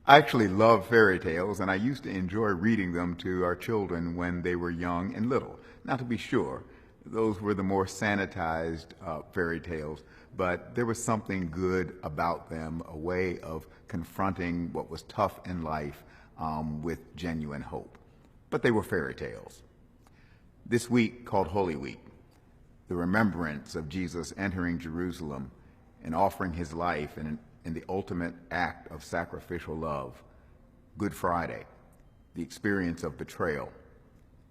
I actually love fairy tales, and I used to enjoy reading them to our children when they were young and little. Now, to be sure, those were the more sanitized fairy tales, but there was something good about them, a way of confronting what was tough in life with genuine hope. But they were fairy tales. This week, called Holy Week, the remembrance of Jesus entering Jerusalem and offering his life in the ultimate act of sacrificial love. Good Friday, the experience of betrayal,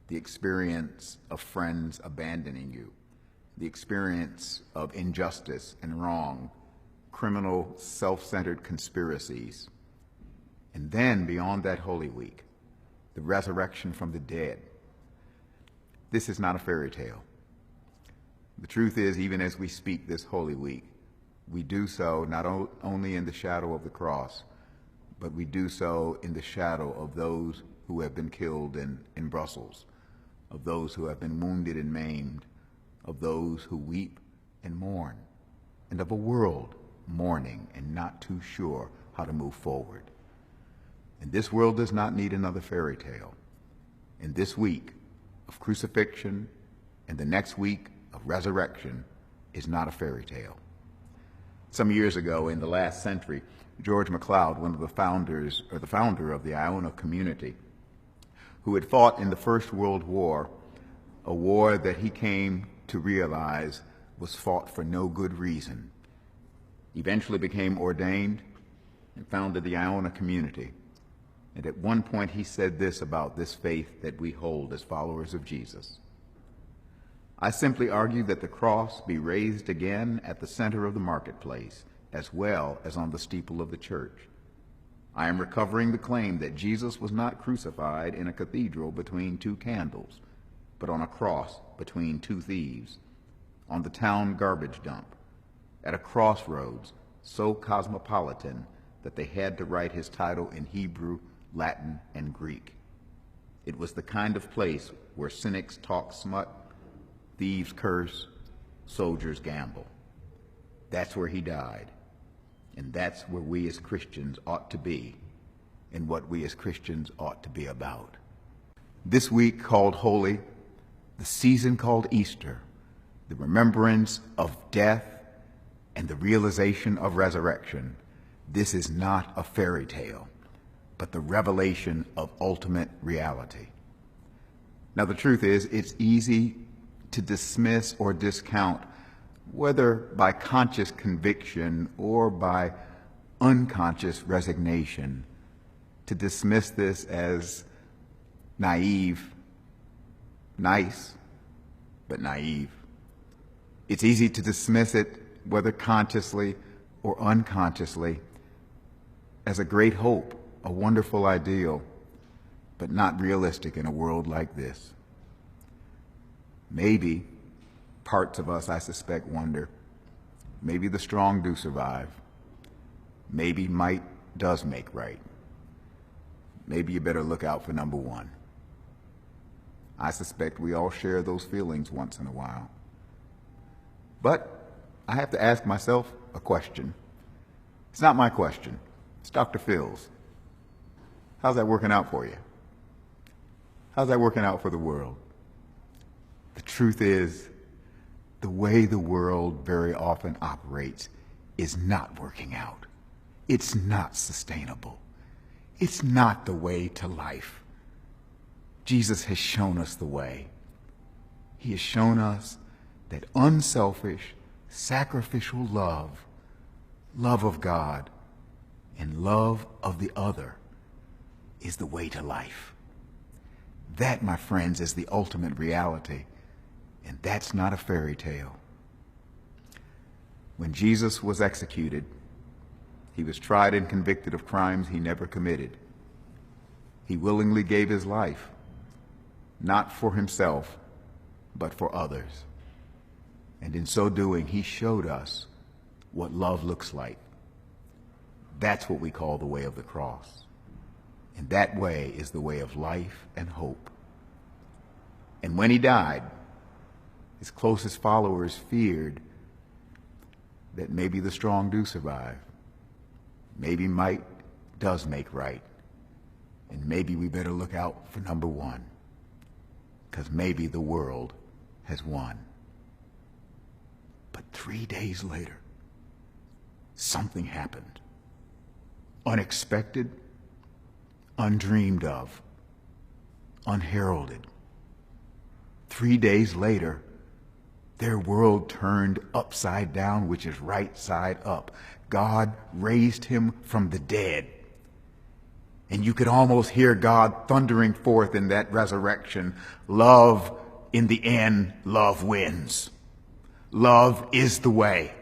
the experience of friends abandoning you, the experience of injustice and wrong, criminal, self-centered conspiracies. And then, beyond that Holy Week, the resurrection from the dead. This is not a fairy tale. The truth is, even as we speak this Holy Week, we do so not only in the shadow of the cross, but we do so in the shadow of those who have been killed in Brussels, of those who have been wounded and maimed, of those who weep and mourn, and of a world mourning and not too sure how to move forward. And this world does not need another fairy tale. And this week of crucifixion and the next week of resurrection is not a fairy tale. Some years ago, in the last century, George MacLeod, one of the founders, or the founder of the Iona community, who had fought in the First World War, a war that he came to realize was fought for no good reason, eventually became ordained and founded the Iona community. And at one point he said this about this faith that we hold as followers of Jesus: I simply argue that the cross be raised again at the center of the marketplace, as well as on the steeple of the church. I am recovering the claim that Jesus was not crucified in a cathedral between two candles, but on a cross between two thieves, on the town garbage dump, at a crossroads so cosmopolitan that they had to write his title in Hebrew, Latin, and Greek. It was the kind of place where cynics talk smut, thieves curse, soldiers gamble. That's where he died. And that's where we as Christians ought to be, and what we as Christians ought to be about. This week called Holy, the season called Easter, the remembrance of death and the realization of resurrection, this is not a fairy tale, but the revelation of ultimate reality. Now, the truth is, it's easy to dismiss or discount, whether by conscious conviction or by unconscious resignation, to dismiss this as naive, nice, but naive. It's easy to dismiss it, whether consciously or unconsciously, as a great hope, a wonderful ideal, but not realistic in a world like this. Maybe parts of us, I suspect, wonder, maybe the strong do survive. Maybe might does make right. Maybe you better look out for number one. I suspect we all share those feelings once in a while. But I have to ask myself a question. It's not my question. It's Dr. Phil's. How's that working out for you? How's that working out for the world? The truth is, the way the world very often operates is not working out. It's not sustainable. It's not the way to life. Jesus has shown us the way. He has shown us that unselfish, sacrificial love, love of God, and love of the other is the way to life. That, my friends, is the ultimate reality. And that's not a fairy tale. When Jesus was executed, he was tried and convicted of crimes he never committed. He willingly gave his life, not for himself, but for others. And in so doing, he showed us what love looks like. That's what we call the way of the cross. And that way is the way of life and hope. And when he died, his closest followers feared that maybe the strong do survive. Maybe might does make right. And maybe we better look out for number one, because maybe the world has won. But 3 days later, something happened. Unexpected, undreamed of, unheralded. 3 days later, their world turned upside down, which is right side up. God raised him from the dead. And you could almost hear God thundering forth in that resurrection. Love, in the end, love wins. Love is the way.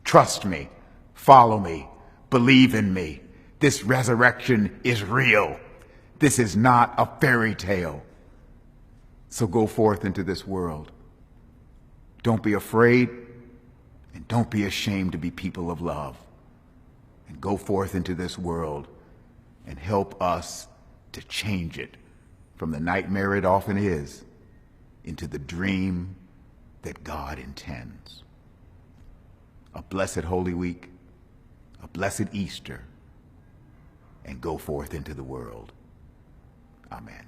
Trust me, follow me, believe in me. This resurrection is real. This is not a fairy tale. So go forth into this world. Don't be afraid, and don't be ashamed to be people of love. And go forth into this world and help us to change it from the nightmare it often is into the dream that God intends. A blessed Holy Week, a blessed Easter, and go forth into the world. Amen.